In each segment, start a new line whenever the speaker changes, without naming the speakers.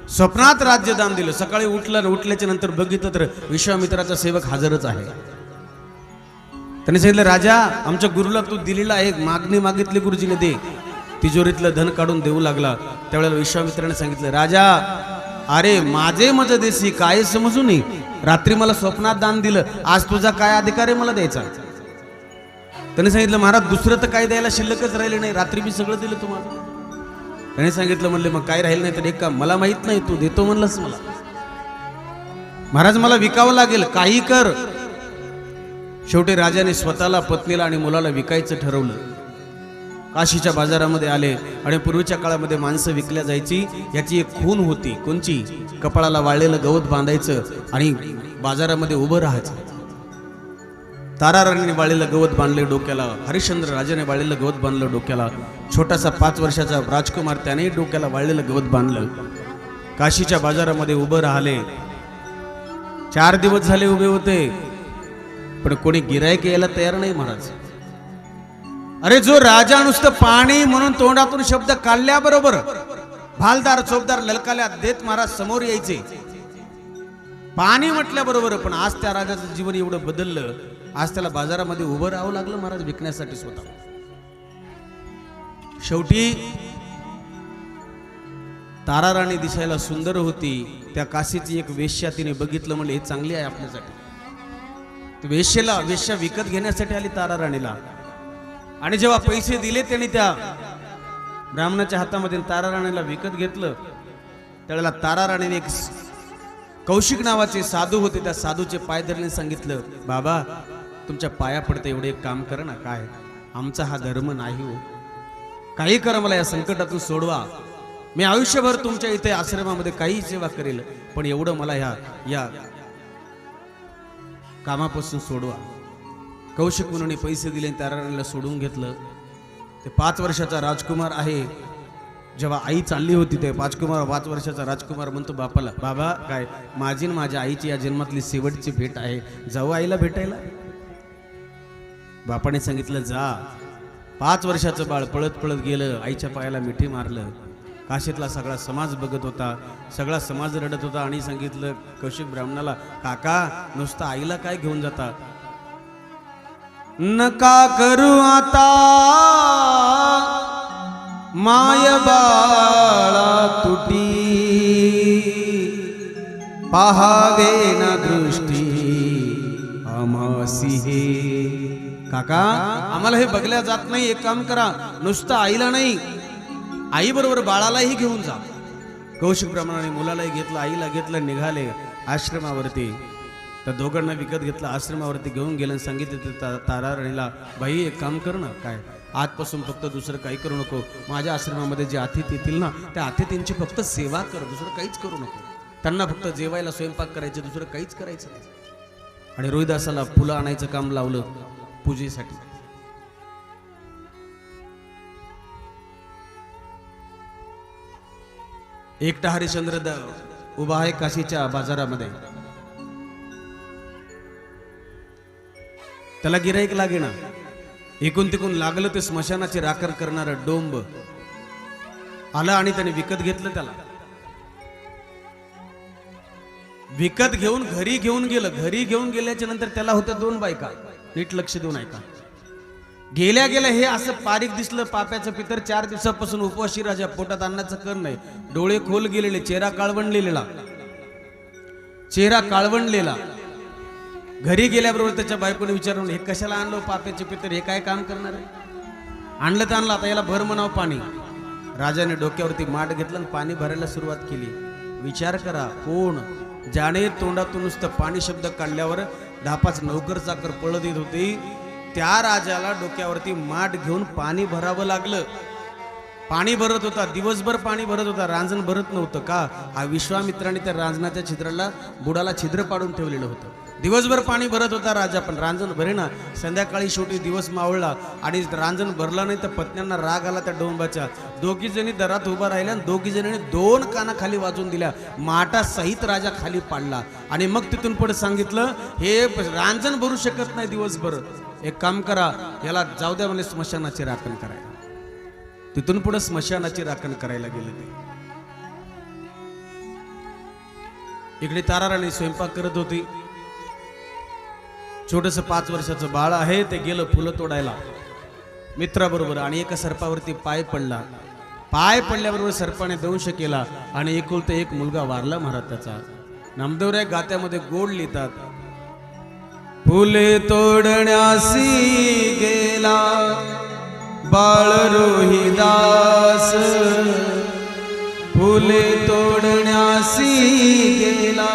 स्वप्नात राज्यदान दिलं. सकाळी उठल्याच्या नंतर बघितलं तर विश्वामित्राचा सेवक हजरच आहे. त्याने सांगितलं, राजा आमच्या गुरुला तू दिलेला एक मागणी मागितली, गुरुजीने दे. तिजोरीतलं धन काढून देऊ लागला. त्यावेळेला विश्वामित्राने सांगितलं, राजा अरे माझे मज देसी काय समजू नये, रात्री मला स्वप्नात दान दिलं, आज तुझा काय अधिकार आहे मला द्यायचा. त्याने सांगितलं, महाराज दुसरं तर काय द्यायला शिल्लकच राहिले नाही, रात्री मी सगळं दिलं तुम्हाला. त्याने सांगितलं, म्हणले मग काय राहिलं नाही तर एक काम, मला माहित नाही तू देतो म्हणलंस मला. महाराज मला विकावं लागेल, काही कर. शेवटी राजाने स्वतःला, पत्नीला आणि मुलाला विकायचं ठरवलं. काशीच्या बाजारामध्ये आले आणि पूर्वीच्या काळामध्ये माणसं विकल्या जायची, याची एक खून होती. कोणची? कपाळाला वाळलेलं गवत बांधायचं आणि बाजारामध्ये उभं राहायचं. ताराराणीने वाळलेलं गवत बांधले डोक्याला, हरिश्चंद्र राजाने वाळलेलं गवत बांधलं डोक्याला, छोटासा 5 वर्षाचा राजकुमार त्याने डोक्याला वाळलेलं गवत बांधलं. काशीच्या बाजारामध्ये उभं राहिले. 4 दिवस झाले उभे होते, पण कोणी गिरायक यायला तयार नाही. महाराज अरे जो राजा नुसतं पाणी म्हणून तोंडातून शब्द काढल्याबरोबर भालदार चोपदार ललकाल्या देत महाराज समोर यायचे पाणी म्हटल्याबरोबर. पण आज त्या राजाचं जीवन एवढं बदललं, आज त्याला बाजारामध्ये उभं राहावं लागलं महाराज विकण्यासाठी स्वतः. शेवटी ताराराणी दिसायला सुंदर होती. त्या काशीची एक वेश्या तिने बघितलं, म्हणले हे चांगली आहे आपल्यासाठी. वेश्या विकत घेण्यासाठी आली ताराराणीला. आणि जेव्हा पैसे दिले त्यांनी त्या ब्राह्मणाच्या हातामध्ये, ताराराणीला विकत घेतलं. त्यावेळेला ताराराणीने एक कौशिक नावाचे साधू होते, त्या साधूचे पाय धरले, सांगितलं, बाबा तुमच्या पाया पडते, एवढे एक काम करा ना. काय? आमचा हा धर्म नाही हो, काही करा, मला या संकटातून सोडवा. मी आयुष्यभर तुमच्या इथे आश्रमामध्ये काही सेवा करेल, पण एवढं मला या कामापासून सोडवा. कौशिक मुनीने पैसे दिले, ताराराणीला सोडून घेतलं. ते 5 वर्षाचा राजकुमार आहे. जेव्हा आई चालली होती, ते 5 वर्षाचा राजकुमार म्हणतो बापाला, बाबा काय माझी माझ्या आईची या जन्मातली शेवटची भेट आहे, जाऊ आईला भेटायला. बापाने सांगितलं जा. 5 वर्षाचं बाळ पळत पळत गेलं, आईच्या पायाला मिठी मारलं. काशीतला सगळा समाज बघत होता, सगळा समाज रडत होता. आणि सांगितलं कौशिक ब्राह्मणाला, काका नुसतं आईला काय घेऊन जाता, नका करू आता माय बाळा तुटी, पाहावे ना दृष्टी आम्हासी हे. काका आम्हाला हे बघल्या जात नाही, एक काम करा, नुसतं आईला नाही, आई बरोबर बाळालाही घेऊन जा. कौशिक ब्राह्मणाने मुलालाही घेतलं, आईला घेतलं, निघाले आश्रमावरती. तर दोघांना विकत घेतलं, आश्रमावरती घेऊन गेलं. सांगितलं ताराराणीला, बाई एक काम कर ना, काय आजपासून फक्त दुसरं काही करू नको. माझ्या आश्रमामध्ये जे अतिथी येतील ना, त्या अतिथींची फक्त सेवा कर, दुसरं काहीच करू नको. त्यांना फक्त जेवायला स्वयंपाक करायचे, दुसरं काहीच करायचं नाही. आणि रोहिदासाला फुलं आणायचं काम लावलं पूजेसाठी. एकटा हरिश्चंद्र उभा आहे काशीच्या बाजारामध्ये. त्याला गिराईक लागेना. एकूण तिकून लागलं ते स्मशानाची राखण करणारं डोंब आलं आणि त्याने विकत घेतलं. त्याला विकत घेऊन घरी घेऊन गेलं. घरी घेऊन गेल्याच्या नंतर त्याला होत्या 2 बायका. नीट लक्ष देऊन ऐका. गेल्या गेल्या हे असं पारीक दिसलं, पाप्याचं पितर 4 दिवसापासून उपवाशी राजा, पोटात अन्नाचं कर नाही, डोळे खोल गेलेले, चेहरा काळवंडलेला. घरी गेल्याबरोबर त्याच्या बायकोने विचारलं, हे कशाला आणलं पाप्याचे पितर, हे काय काम करणार आहे? आणलं तर आणलं, आता याला भर म्हणावं पाणी. राजाने डोक्यावरती माठ घेतलं आणि पाणी भरायला सुरुवात केली. विचार करा, कोण ज्याने तोंडातून नुसतं पाणी शब्द काढल्यावर 10-5 नौकर चाकर पळत येत होते, त्या राजाला डोक्यावरती माठ घेऊन पाणी भरावं लागलं. पाणी भरत होता, दिवसभर पाणी भरत होता, रांजण भरत नव्हतं. का? हा विश्वामित्राने त्या रांजणाच्या छिद्राला बुडाला छिद्र पाडून ठेवलेलं होतं. दिवसभर पाणी भरत होता राजा, पण रांजण भरेना. संध्याकाळी शेवटी दिवस मावळला आणि रांजण भरला नाही तर पत्न्यांना राग आला त्या डोंबाच्या. 2 जणी दरात उभा राहिल्या आणि 2 जणांनी 2 काना खाली वाजून दिल्या. माटा सहित राजा खाली पाडला. आणि मग तिथून पुढे सांगितलं, हे रांजण भरू शकत नाही दिवसभर, एक काम करा, याला जाऊ द्या म्हणजे स्मशानाची राखण करायला. तिथून पुढे स्मशानाची राखण करायला गेले ते. इकडे ताराराणी स्वयंपाक करत होती. छोटस 5 वर्षाचं बाळ आहे, ते गेलं फुलं तोडायला मित्राबरोबर आणि एका सर्पावरती पाय पडला. पाय पडल्याबरोबर सर्पाने दंश केला आणि एकुलते एक मुलगा वारला महाराज त्याचा. नामदेवराय गात्यामध्ये गोड लिहितात, फुले तोडण्यासी गेला बाळ रोहिदास, फुले तोडण्यासी गेला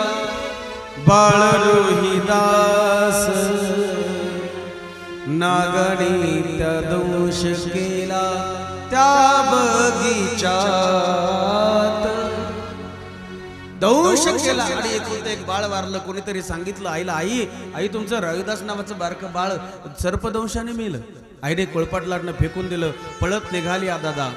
बाळ रोहिदास, नागणी त्या दंश केला त्या बगीचात. दंश केला आणि एकुलते एक बाळ वारलं. कोणीतरी सांगितलं आईला, आई आई तुमचं रविदास नावाचं बारकं बाळ सर्पदंशाने मेलं. आईने कोळपाट लाटणं फेकून दिलं. पळत निघाली दादा,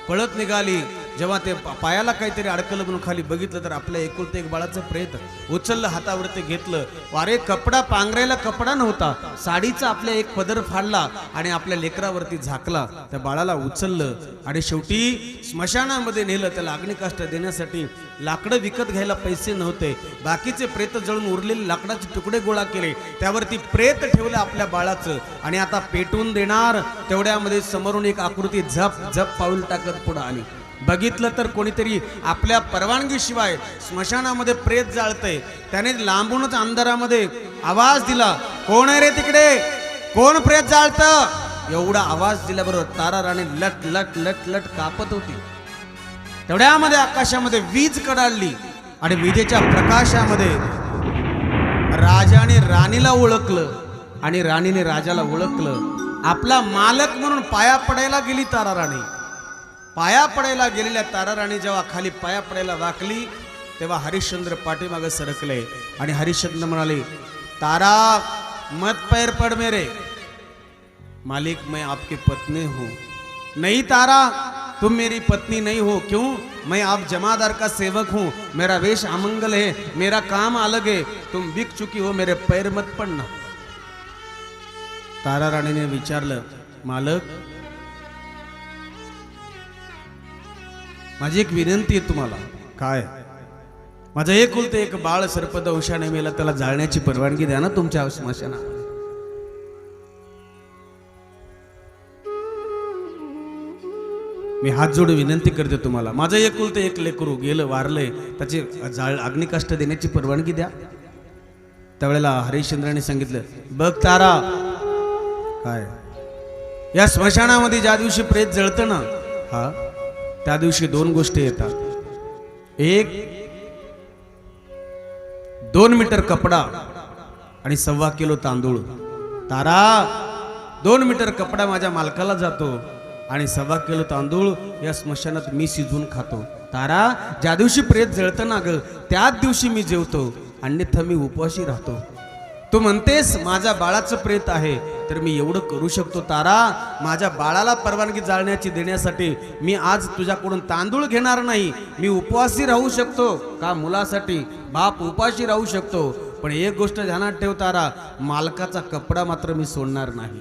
पळत निघाली. जेव्हा ते पायाला काहीतरी अडकलं म्हणून खाली बघितलं तर आपल्या एकुलते एक बाळाचं प्रेत उचललं, हातावरती घेतलं. वारे कपडा पांघरायला कपडा नव्हता, साडीचा आपल्या एक पदर फाडला आणि आपल्या लेकरावरती झाकला. त्या बाळाला उचललं आणि शेवटी स्मशानामध्ये नेलं. त्याला अग्निकाष्ट देण्यासाठी लाकडं विकत घ्यायला पैसे नव्हते. बाकीचे प्रेत जळून उरलेले लाकडाचे तुकडे गोळा केले, त्यावरती प्रेत ठेवलं आपल्या बाळाचं आणि आता पेटवून देणार. तेवढ्यामध्ये समोरून एक आकृती झप झप पाऊल टाकत पुढे आली. बघितलं तर कोणीतरी आपल्या परवानगीशिवाय स्मशानामध्ये प्रेत जाळतंय. त्याने लांबूनच अंधारामध्ये आवाज दिला, कोण आहे रे तिकडे, कोण प्रेत जाळतं. एवढा आवाज दिल्याबरोबर ताराराणी लट लट लट लट कापत होती. तेवढ्यामध्ये आकाशामध्ये वीज कडाडली आणि विजेच्या प्रकाशामध्ये राजाने राणीला ओळखलं आणि राणीने राजाला ओळखलं. आपला मालक म्हणून पाया पडायला गेली ताराराणी. पाया पडायला गेलेल्या ताराराणी जेव्हा खाली पाया पडायला वाकली तेव्हा हरिश्चंद्र पाठीमागे सरकले आणि हरिश्चंद्र म्हणाले, तारा मत पैर पड़ मेरे, मालिक मैं आपकी पत्नी हूं. नहीं तारा, तुम मेरी पत्नी नहीं हो. क्यों? मैं आप जमादार का सेवक हूं, मेरा वेश अमंगल है, मेरा काम अलग है, तुम बिक चुकी हो, मेरे पैर मत पड़ना. ताराराणीने विचारलं, मालक माझी एक विनंती आहे तुम्हाला. काय? माझं एकुलते एक बाळ सर्पदंशाने मेला, त्याला जाळण्याची परवानगी द्या ना तुमच्या स्मशानात. मी हात जोडून विनंती करते तुम्हाला, माझं एकुलते एक लेकरू गेलं, वारलंय, त्याची अग्निकाष्ट देण्याची परवानगी द्या. त्यावेळेला हरिश्चंद्राने सांगितलं, बघ तारा, काय या स्मशानामध्ये ज्या दिवशी प्रेत जळतं ना, हा त्या दिवशी 2 गोष्टी येतात. एक 2 मीटर कपडा आणि 1.25 किलो तांदूळ. तारा, 2 मीटर कपडा माझ्या मालकाला जातो आणि 1.25 किलो तांदूळ या स्मशानात मी शिजवून खातो. तारा, ज्या दिवशी प्रेत जळतं ना ग, त्याच दिवशी मी जेवतो, अन्यथा मी उपवासी राहतो. तू म्हणतेस माझ्या बाळाचं प्रेत आहे, तर मी एवढं करू शकतो तारा, माझ्या बाळाला परवानगी जाळण्याची देण्यासाठी मी आज तुझ्याकडून तांदूळ घेणार नाही. मी उपवासी राहू शकतो का मुलासाठी, बाप उपाशी राहू शकतो, पण एक गोष्ट ध्यानात ठेव तारा, मालकाचा कपडा मात्र मी सोडणार नाही.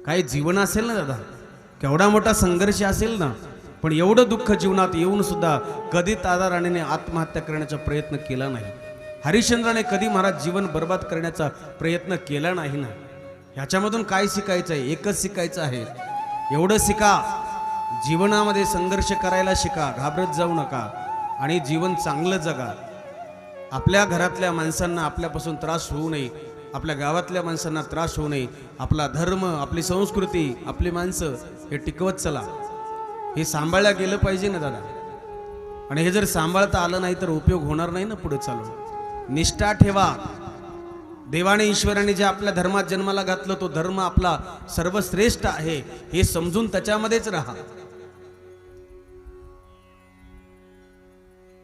काही जीवन असेल ना दादा, केवढा मोठा संघर्ष असेल ना, पण एवढं दुःख जीवनात येऊन सुद्धा कधी ताराराणीने आत्महत्या करण्याचा प्रयत्न केला नाही. हरिश्चंद्राने कधी महाराज जीवन बर्बाद करण्याचा प्रयत्न केला नाही ना. ह्याच्यामधून काय शिकायचं आहे? एकच शिकायचं आहे, एवढं शिका, जीवनामध्ये संघर्ष करायला शिका, घाबरत जाऊ नका आणि जीवन चांगलं जगा. आपल्या घरातल्या माणसांना आपल्यापासून त्रास होऊ नये, आपल्या गावातल्या माणसांना त्रास होऊ नये. आपला धर्म, आपली संस्कृती, आपली माणसं हे टिकवत चला. हे सांभाळल्या गेलं पाहिजे ना दादा. आणि हे जर सांभाळता आलं नाही तर उपयोग होणार नाही ना पुढे चालून. निष्ठा ठेवा. देवाने ईश्वराने जे आपल्या धर्मात जन्माला घातलं तो धर्म आपला सर्वश्रेष्ठ आहे हे समजून त्याच्यामध्येच राहा.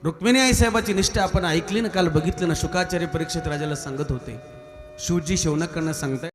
रुक्मिणी आई साहेबाची निष्ठा आपण ऐकली ना, काल बघितलं ना, शुकाचार्य परीक्षित राजाला सांगत होते, शिवजी शौनकांना सांगताय